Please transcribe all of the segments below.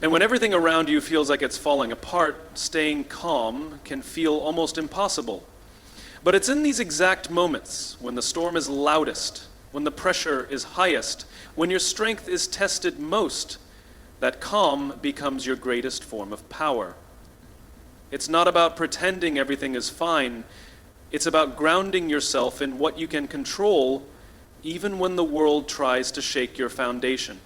And when everything around you feels like it's falling apart, staying calm can feel almost impossible. But it's in these exact moments, when the storm is loudest, when the pressure is highest, when your strength is tested most, that calm becomes your greatest form of power. It's not about pretending everything is fine. It's about grounding yourself in what you can control, even when the world tries to shake your foundation.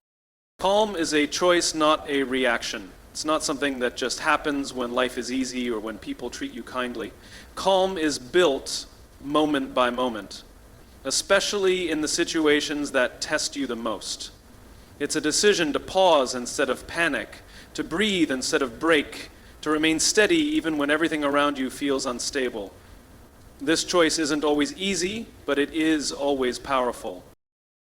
Calm is a choice, not a reaction. It's not something that just happens when life is easy or when people treat you kindly. Calm is built moment by moment, especially in the situations that test you the most. It's a decision to pause instead of panic, to breathe instead of break, to remain steady even when everything around you feels unstable. This choice isn't always easy, but it is always powerful.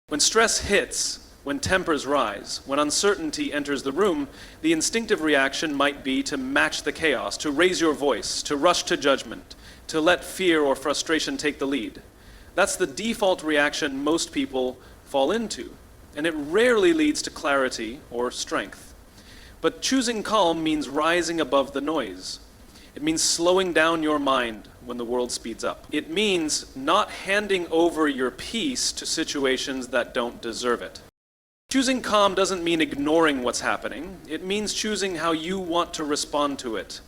When stress hits, when tempers rise, when uncertainty enters the room, the instinctive reaction might be to match the chaos, to raise your voice, to rush to judgment, to let fear or frustration take the lead. That's the default reaction most people fall into, and it rarely leads to clarity or strength. But choosing calm means rising above the noise. It means slowing down your mind when the world speeds up. It means not handing over your peace to situations that don't deserve it. Choosing calm doesn't mean ignoring what's happening. It means choosing how you want to respond to it.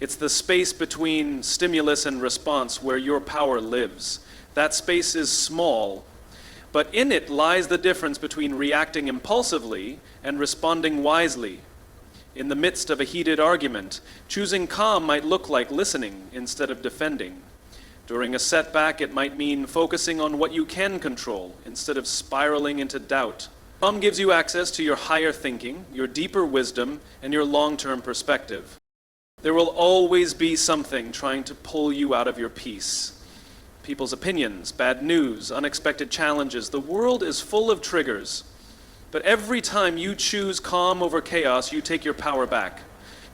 It's the space between stimulus and response where your power lives. That space is small, but in it lies the difference between reacting impulsively and responding wisely. In the midst of a heated argument, choosing calm might look like listening instead of defending. During a setback, it might mean focusing on what you can control instead of spiraling into doubt. Calm gives you access to your higher thinking, your deeper wisdom, and your long-term perspective. There will always be something trying to pull you out of your peace. People's opinions, bad news, unexpected challenges. The world is full of triggers. But every time you choose calm over chaos, you take your power back.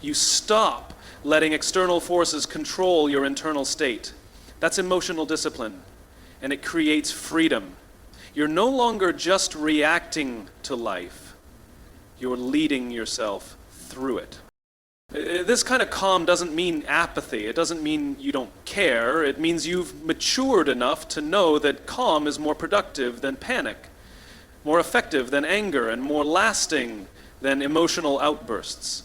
You stop letting external forces control your internal state. That's emotional discipline, and it creates freedom. You're no longer just reacting to life. You're leading yourself through it. This kind of calm doesn't mean apathy. It doesn't mean you don't care. It means you've matured enough to know that calm is more productive than panic, more effective than anger, and more lasting than emotional outbursts.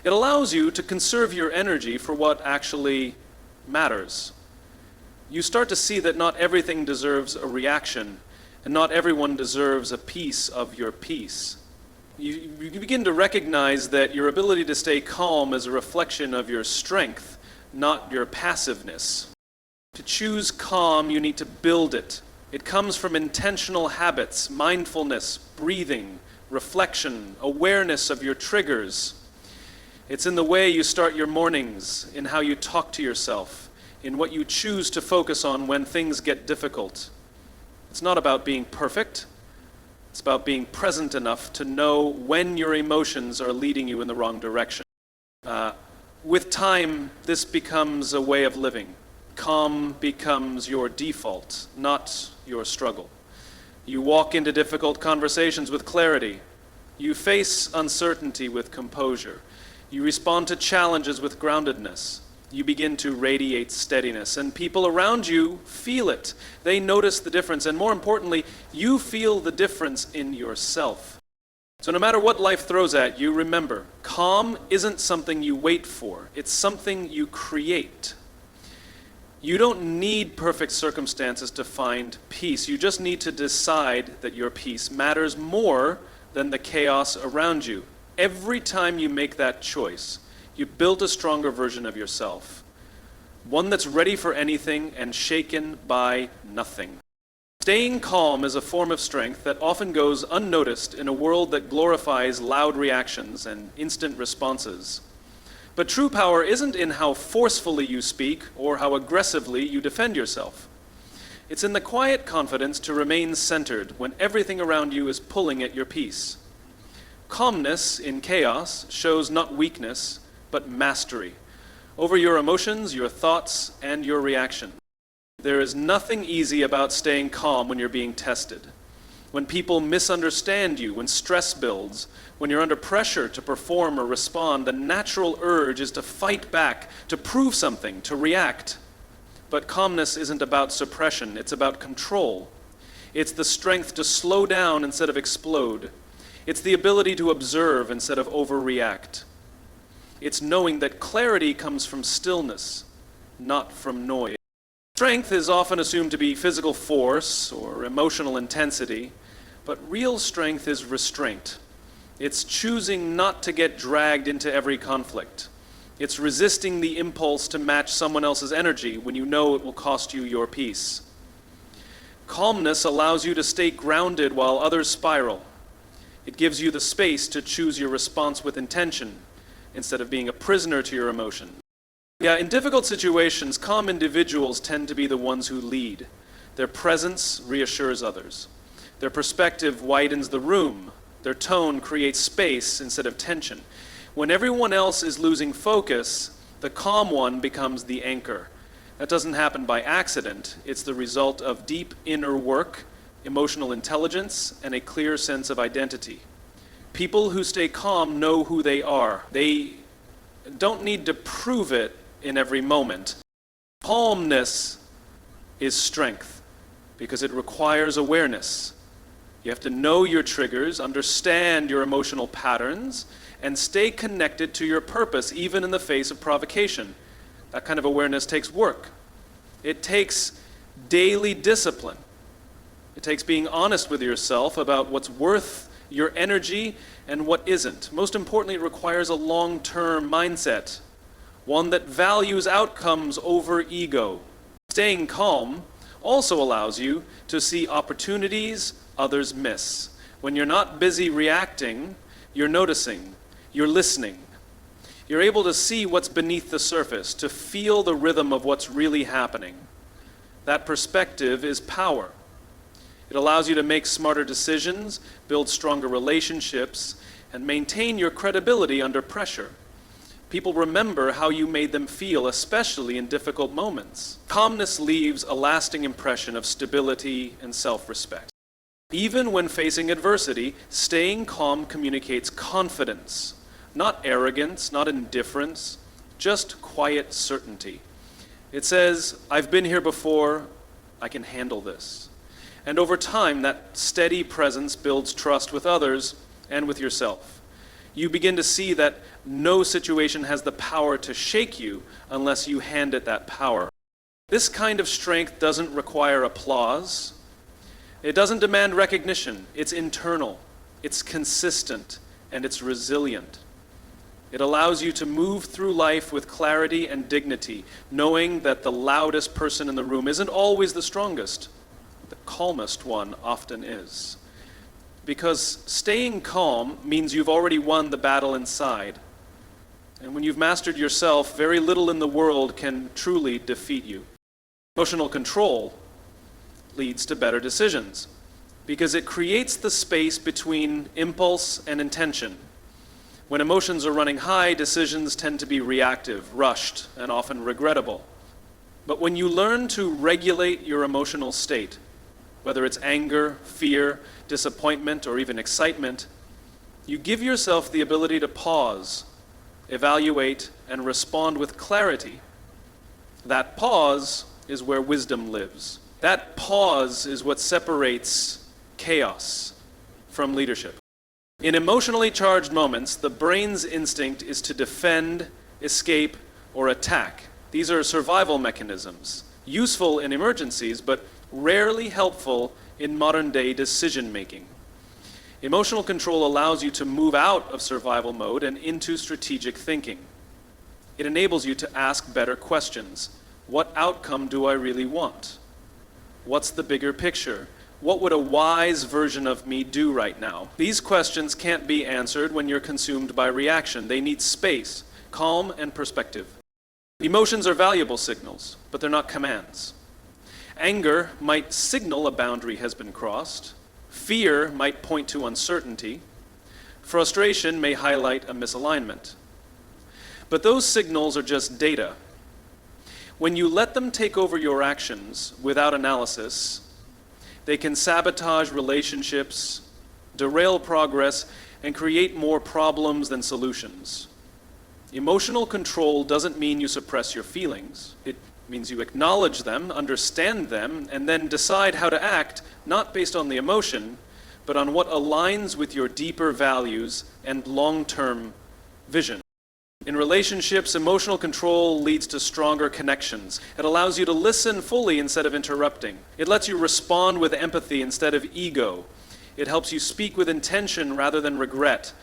It allows you to conserve your energy for what actually matters. You start to see that not everything deserves a reaction, and not everyone deserves a piece of your peace. You begin to recognize that your ability to stay calm is a reflection of your strength, not your passiveness. To choose calm, you need to build it. It comes from intentional habits, mindfulness, breathing, reflection, awareness of your triggers. It's in the way you start your mornings, in how you talk to yourself, in what you choose to focus on when things get difficult. It's not about being perfect. It's about being present enough to know when your emotions are leading you in the wrong direction. With time, this becomes a way of living. Calm becomes your default, not your struggle. You walk into difficult conversations with clarity. You face uncertainty with composure. You respond to challenges with groundedness. You begin to radiate steadiness, and people around you feel it. They notice the difference, and more importantly, you feel the difference in yourself. So no matter what life throws at you, remember, calm isn't something you wait for. It's something you create. You don't need perfect circumstances to find peace. You just need to decide that your peace matters more than the chaos around you. Every time you make that choice, you build a stronger version of yourself, one that's ready for anything and shaken by nothing. Staying calm is a form of strength that often goes unnoticed in a world that glorifies loud reactions and instant responses. But true power isn't in how forcefully you speak or how aggressively you defend yourself. It's in the quiet confidence to remain centered when everything around you is pulling at your peace. Calmness in chaos shows not weakness, but mastery over your emotions, your thoughts, and your reaction. There is nothing easy about staying calm when you're being tested. when people misunderstand you, when stress builds, when you're under pressure to perform or respond, the natural urge is to fight back, to prove something, to react. But calmness isn't about suppression, it's about control. It's the strength to slow down instead of explode. It's the ability to observe instead of overreact. It's knowing that clarity comes from stillness, not from noise. Strength is often assumed to be physical force or emotional intensity, but real strength is restraint. It's choosing not to get dragged into every conflict. It's resisting the impulse to match someone else's energy when you know it will cost you your peace. Calmness allows you to stay grounded while others spiral. It gives you the space to choose your response with intention instead of being a prisoner to your emotion. In difficult situations, calm individuals tend to be the ones who lead. Their presence reassures others. Their perspective widens the room. Their tone creates space instead of tension. When everyone else is losing focus, the calm one becomes the anchor. That doesn't happen by accident. It's the result of deep inner work, emotional intelligence, and a clear sense of identity. People who stay calm know who they are. They don't need to prove it in every moment. Calmness is strength because it requires awareness. You have to know your triggers, understand your emotional patterns, and stay connected to your purpose even in the face of provocation. That kind of awareness takes work. It takes daily discipline. It takes being honest with yourself about what's worth your energy and what isn't. Most importantly, it requires a long-term mindset, one that values outcomes over ego. Staying calm also allows you to see opportunities others miss. When you're not busy reacting, you're noticing, you're listening. You're able to see what's beneath the surface, to feel the rhythm of what's really happening. That perspective is power. It allows you to make smarter decisions, build stronger relationships, and maintain your credibility under pressure. People remember how you made them feel, especially in difficult moments. Calmness leaves a lasting impression of stability and self-respect. Even when facing adversity, staying calm communicates confidence, not arrogance, not indifference, just quiet certainty. It says, I've been here before, I can handle this. And over time, that steady presence builds trust with others and with yourself. You begin to see that no situation has the power to shake you unless you hand it that power. This kind of strength doesn't require applause. It doesn't demand recognition. It's internal, it's consistent, and it's resilient. It allows you to move through life with clarity and dignity, knowing that the loudest person in the room isn't always the strongest. The calmest one often is. Because staying calm means you've already won the battle inside. And when you've mastered yourself, very little in the world can truly defeat you. Emotional control leads to better decisions because it creates the space between impulse and intention. When emotions are running high, decisions tend to be reactive, rushed, and often regrettable. But when you learn to regulate your emotional state, whether it's anger, fear, disappointment, or even excitement, you give yourself the ability to pause, evaluate, and respond with clarity. That pause is where wisdom lives. That pause is what separates chaos from leadership. In emotionally charged moments, the brain's instinct is to defend, escape, or attack. These are survival mechanisms, useful in emergencies, but rarely helpful in modern-day decision-making. Emotional control allows you to move out of survival mode and into strategic thinking. It enables you to ask better questions. What outcome do I really want? What's the bigger picture? What would a wise version of me do right now? These questions can't be answered when you're consumed by reaction. They need space, calm, and perspective. Emotions are valuable signals, but they're not commands. Anger might signal a boundary has been crossed. Fear might point to uncertainty. Frustration may highlight a misalignment. But those signals are just data. When you let them take over your actions without analysis, They can sabotage relationships, derail progress, and create more problems than solutions. Emotional control doesn't mean you suppress your feelings. It means you acknowledge them, understand them, and then decide how to act, not based on the emotion, but on what aligns with your deeper values and long-term vision. In relationships, emotional control leads to stronger connections. It allows you to listen fully instead of interrupting. It lets you respond with empathy instead of ego. It helps you speak with intention rather than regret.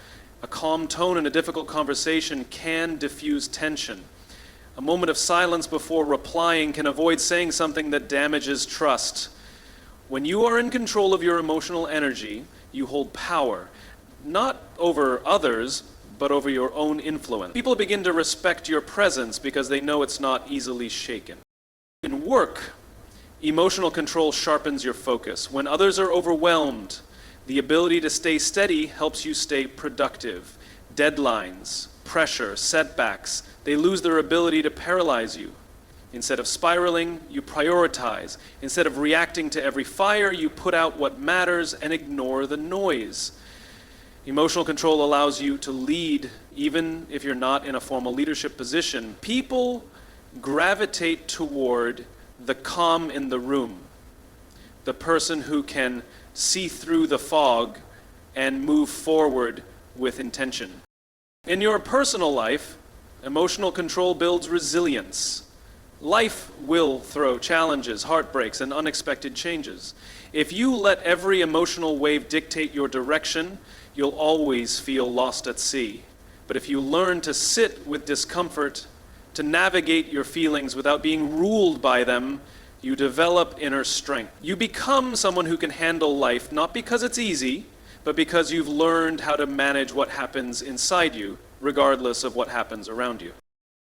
A calm tone in a difficult conversation can diffuse tension. A moment of silence before replying can avoid saying something that damages trust. When you are in control of your emotional energy, you hold power, not over others, but over your own influence. People begin to respect your presence because they know it's not easily shaken. In work, emotional control sharpens your focus. When others are overwhelmed, the ability to stay steady helps you stay productive. Deadlines, pressure, setbacks, they lose their ability to paralyze you. Instead of spiraling, you prioritize. Instead of reacting to every fire, you put out what matters and ignore the noise. Emotional control allows you to lead even if you're not in a formal leadership position. People gravitate toward the calm in the room, the person who can see through the fog and move forward with intention. In your personal life, emotional control builds resilience. Life will throw challenges, heartbreaks, and unexpected changes. If you let every emotional wave dictate your direction, you'll always feel lost at sea. But if you learn to sit with discomfort, to navigate your feelings without being ruled by them, you develop inner strength. You become someone who can handle life, not because it's easy, but because you've learned how to manage what happens inside you, regardless of what happens around you.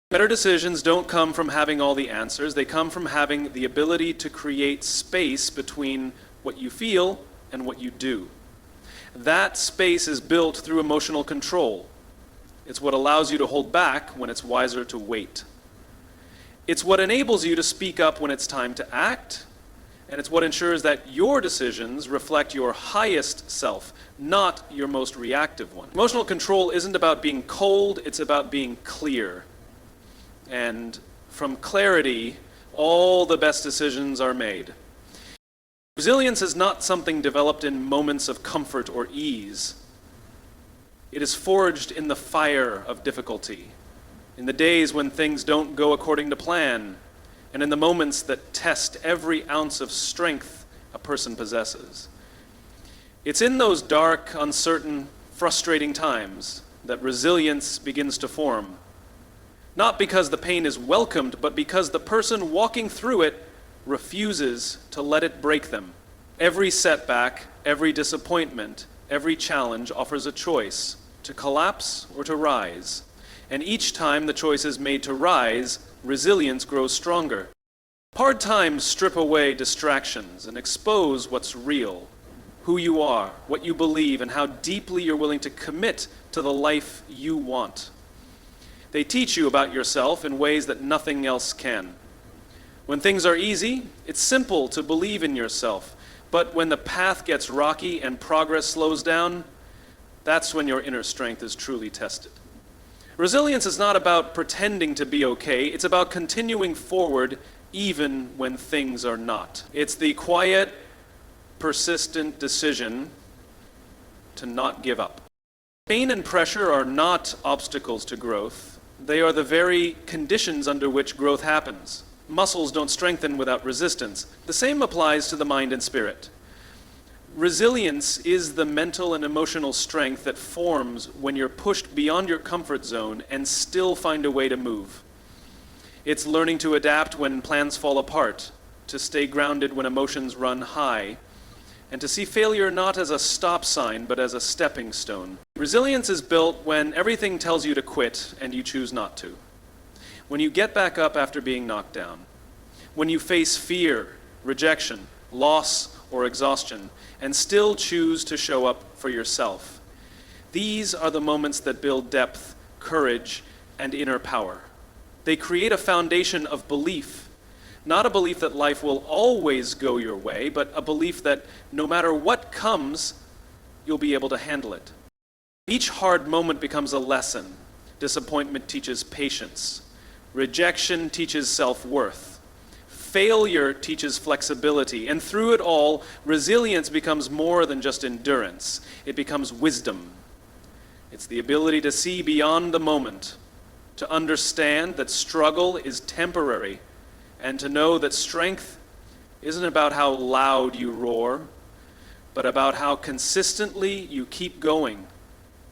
Better decisions don't come from having all the answers. They come from having the ability to create space between what you feel and what you do. That space is built through emotional control. It's what allows you to hold back when it's wiser to wait. It's what enables you to speak up when it's time to act, and it's what ensures that your decisions reflect your highest self, not your most reactive one. Emotional control isn't about being cold, it's about being clear. And from clarity, all the best decisions are made. Resilience is not something developed in moments of comfort or ease. It is forged in the fire of difficulty, in the days when things don't go according to plan, and in the moments that test every ounce of strength a person possesses. It's in those dark, uncertain, frustrating times that resilience begins to form. Not because the pain is welcomed, but because the person walking through it refuses to let it break them. Every setback, every disappointment, every challenge offers a choice to collapse or to rise. And each time the choice is made to rise, resilience grows stronger. Hard times strip away distractions and expose what's real, who you are, what you believe, and how deeply you're willing to commit to the life you want. They teach you about yourself in ways that nothing else can. When things are easy, it's simple to believe in yourself. But when the path gets rocky and progress slows down, that's when your inner strength is truly tested. Resilience is not about pretending to be okay, it's about continuing forward even when things are not. It's the quiet, persistent decision to not give up. Pain and pressure are not obstacles to growth. They are the very conditions under which growth happens. Muscles don't strengthen without resistance. The same applies to the mind and spirit. Resilience is the mental and emotional strength that forms when you're pushed beyond your comfort zone and still find a way to move. It's learning to adapt when plans fall apart, to stay grounded when emotions run high, and to see failure not as a stop sign, but as a stepping stone. Resilience is built when everything tells you to quit and you choose not to. When you get back up after being knocked down. When you face fear, rejection, loss, or exhaustion, and still choose to show up for yourself. These are the moments that build depth, courage, and inner power. They create a foundation of belief, Not a belief that life will always go your way, but a belief that no matter what comes, you'll be able to handle it. Each hard moment becomes a lesson. Disappointment teaches patience. Rejection teaches self-worth. Failure teaches flexibility. And through it all, resilience becomes more than just endurance. It becomes wisdom. It's the ability to see beyond the moment, to understand that struggle is temporary, and to know that strength isn't about how loud you roar, but about how consistently you keep going,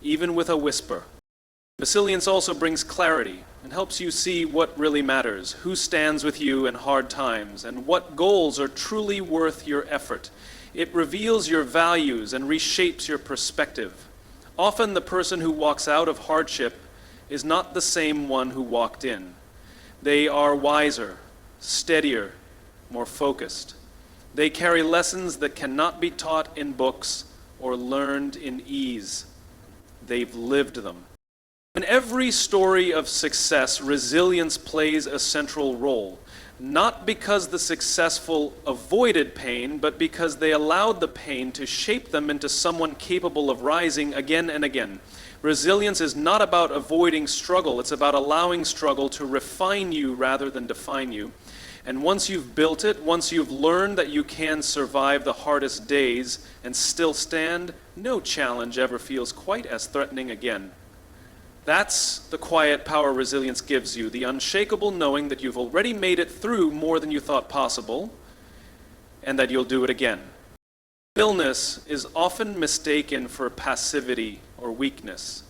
even with a whisper. Resilience also brings clarity and helps you see what really matters, who stands with you in hard times, and what goals are truly worth your effort. It reveals your values and reshapes your perspective. Often the person who walks out of hardship is not the same one who walked in. They are wiser, steadier, more focused. They carry lessons that cannot be taught in books or learned in ease. They've lived them. In every story of success, resilience plays a central role, not because the successful avoided pain, but because they allowed the pain to shape them into someone capable of rising again and again. Resilience is not about avoiding struggle, it's about allowing struggle to refine you rather than define you. And once you've built it, once you've learned that you can survive the hardest days and still stand, no challenge ever feels quite as threatening again. That's the quiet power resilience gives you, the unshakable knowing that you've already made it through more than you thought possible, and that you'll do it again. Stillness is often mistaken for passivity or weakness,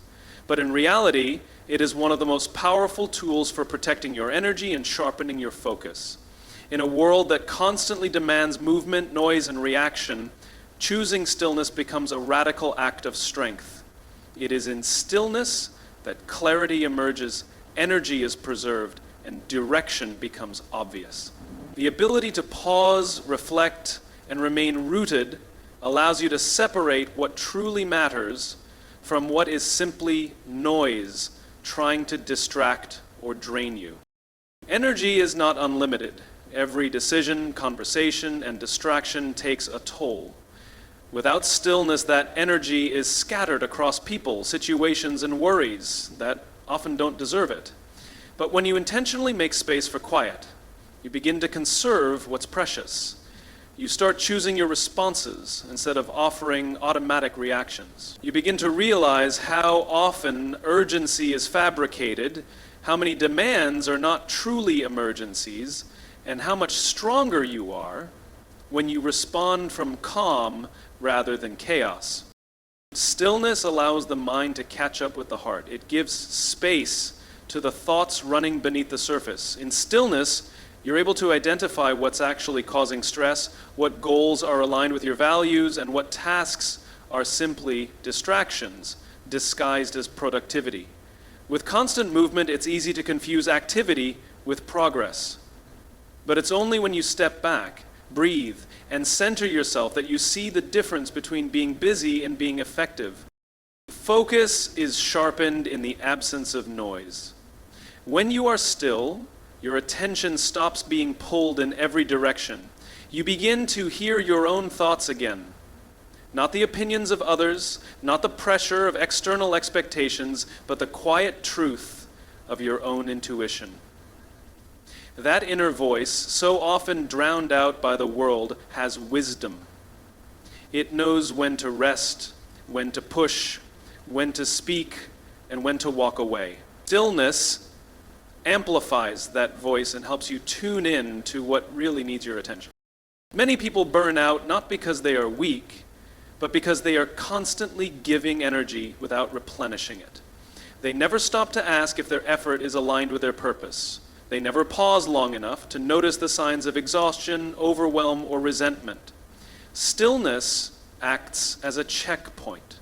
but in reality, it is one of the most powerful tools for protecting your energy and sharpening your focus. In a world that constantly demands movement, noise, and reaction, choosing stillness becomes a radical act of strength. It is in stillness that clarity emerges, energy is preserved, and direction becomes obvious. The ability to pause, reflect, and remain rooted allows you to separate what truly matters from what is simply noise trying to distract or drain you. Energy is not unlimited. Every decision, conversation, and distraction takes a toll. Without stillness, that energy is scattered across people, situations, and worries that often don't deserve it. But when you intentionally make space for quiet, you begin to conserve what's precious. You start choosing your responses instead of offering automatic reactions. You begin to realize how often urgency is fabricated, how many demands are not truly emergencies, and how much stronger you are when you respond from calm rather than chaos. Stillness allows the mind to catch up with the heart. It gives space to the thoughts running beneath the surface. In stillness, you're able to identify what's actually causing stress, what goals are aligned with your values, and what tasks are simply distractions disguised as productivity. With constant movement, it's easy to confuse activity with progress. But it's only when you step back, breathe, and center yourself that you see the difference between being busy and being effective. Focus is sharpened in the absence of noise. When you are still, your attention stops being pulled in every direction. You begin to hear your own thoughts again. Not the opinions of others, not the pressure of external expectations, but the quiet truth of your own intuition. That inner voice, so often drowned out by the world, has wisdom. It knows when to rest, when to push, when to speak, and when to walk away. Stillness amplifies that voice and helps you tune in to what really needs your attention. Many people burn out not because they are weak, but because they are constantly giving energy without replenishing it. They never stop to ask if their effort is aligned with their purpose. They never pause long enough to notice the signs of exhaustion, overwhelm, or resentment. Stillness acts as a checkpoint.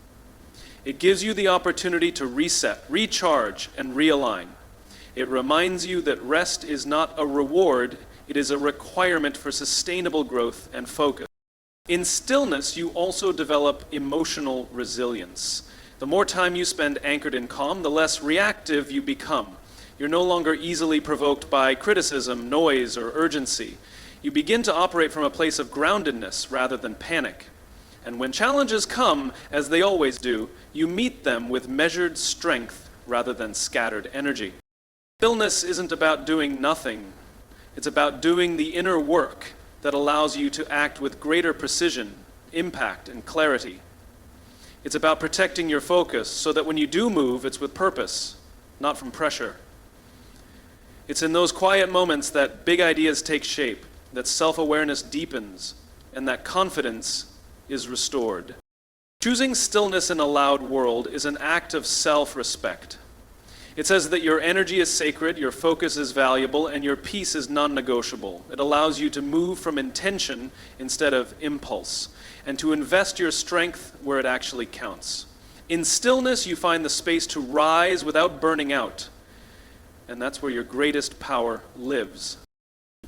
It gives you the opportunity to reset, recharge, and realign. It reminds you that rest is not a reward, it is a requirement for sustainable growth and focus. In stillness, you also develop emotional resilience. The more time you spend anchored in calm, the less reactive you become. You're no longer easily provoked by criticism, noise, or urgency. You begin to operate from a place of groundedness rather than panic. And when challenges come, as they always do, you meet them with measured strength rather than scattered energy. Stillness isn't about doing nothing. It's about doing the inner work that allows you to act with greater precision, impact, and clarity. It's about protecting your focus so that when you do move, it's with purpose, not from pressure. It's in those quiet moments that big ideas take shape, that self-awareness deepens, and that confidence is restored. Choosing stillness in a loud world is an act of self-respect. It says that your energy is sacred, your focus is valuable, and your peace is non-negotiable. It allows you to move from intention instead of impulse, and to invest your strength where it actually counts. In stillness, you find the space to rise without burning out, and that's where your greatest power lives.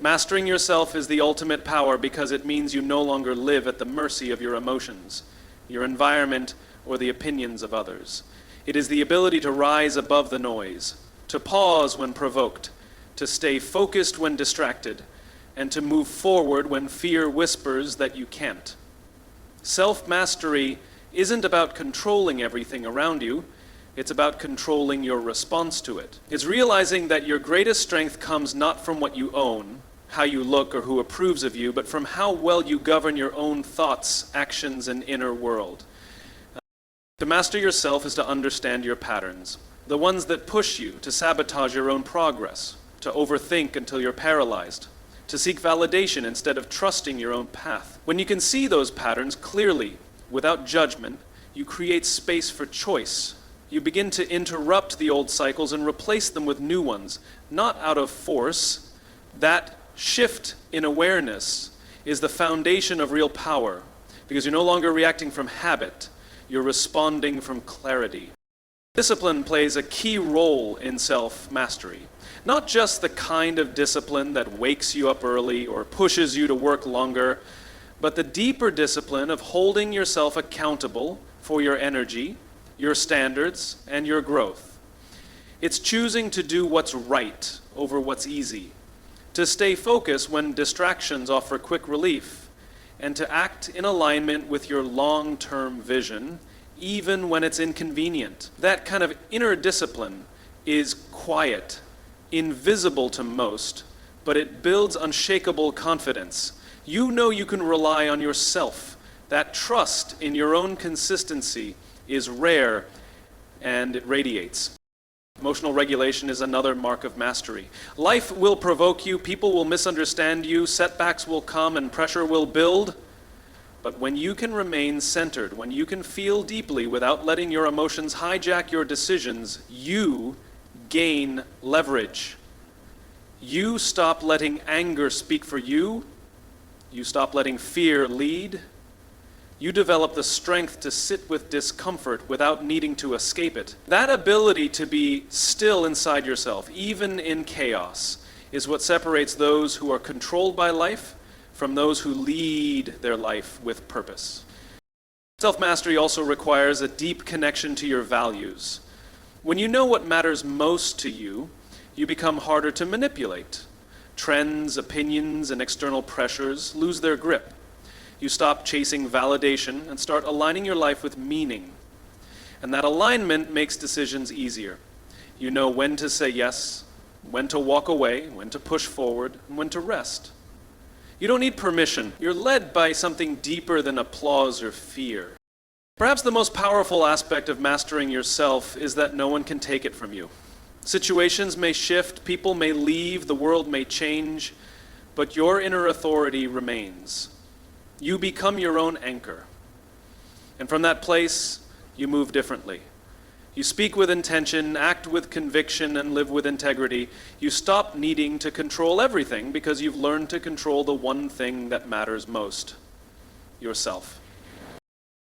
Mastering yourself is the ultimate power because it means you no longer live at the mercy of your emotions, your environment, or the opinions of others. It is the ability to rise above the noise, to pause when provoked, to stay focused when distracted, and to move forward when fear whispers that you can't. Self-mastery isn't about controlling everything around you. It's about controlling your response to it. It's realizing that your greatest strength comes not from what you own, how you look, or who approves of you, but from how well you govern your own thoughts, actions, and inner world. To master yourself is to understand your patterns, the ones that push you to sabotage your own progress, to overthink until you're paralyzed, to seek validation instead of trusting your own path. When you can see those patterns clearly, without judgment, you create space for choice. You begin to interrupt the old cycles and replace them with new ones, not out of force. That shift in awareness is the foundation of real power, because you're no longer reacting from habit, you're responding from clarity. Discipline plays a key role in self-mastery. Not just the kind of discipline that wakes you up early or pushes you to work longer, but the deeper discipline of holding yourself accountable for your energy, your standards, and your growth. It's choosing to do what's right over what's easy, to stay focused when distractions offer quick relief, and to act in alignment with your long-term vision, even when it's inconvenient. That kind of inner discipline is quiet, invisible to most, but it builds unshakable confidence. You know you can rely on yourself. That trust in your own consistency is rare, and it radiates. Emotional regulation is another mark of mastery. Life will provoke you, people will misunderstand you, setbacks will come, and pressure will build. But when you can remain centered, when you can feel deeply without letting your emotions hijack your decisions, you gain leverage. You stop letting anger speak for you. You stop letting fear lead. You develop the strength to sit with discomfort without needing to escape it. That ability to be still inside yourself, even in chaos, is what separates those who are controlled by life from those who lead their life with purpose. Self-mastery also requires a deep connection to your values. When you know what matters most to you, you become harder to manipulate. Trends, opinions, and external pressures lose their grip. You stop chasing validation and start aligning your life with meaning. And that alignment makes decisions easier. You know when to say yes, when to walk away, when to push forward, and when to rest. You don't need permission. You're led by something deeper than applause or fear. Perhaps the most powerful aspect of mastering yourself is that no one can take it from you. Situations may shift, people may leave, the world may change, but your inner authority remains. You become your own anchor. And from that place, you move differently. You speak with intention, act with conviction, and live with integrity. You stop needing to control everything because you've learned to control the one thing that matters most: yourself.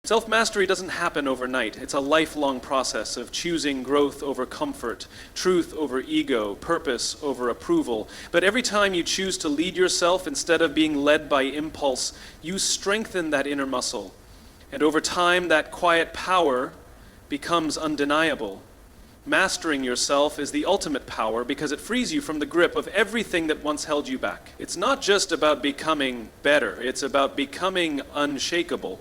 Self-mastery doesn't happen overnight. It's a lifelong process of choosing growth over comfort, truth over ego, purpose over approval. But every time you choose to lead yourself instead of being led by impulse, you strengthen that inner muscle. And over time, that quiet power becomes undeniable. Mastering yourself is the ultimate power because it frees you from the grip of everything that once held you back. It's not just about becoming better, it's about becoming unshakable.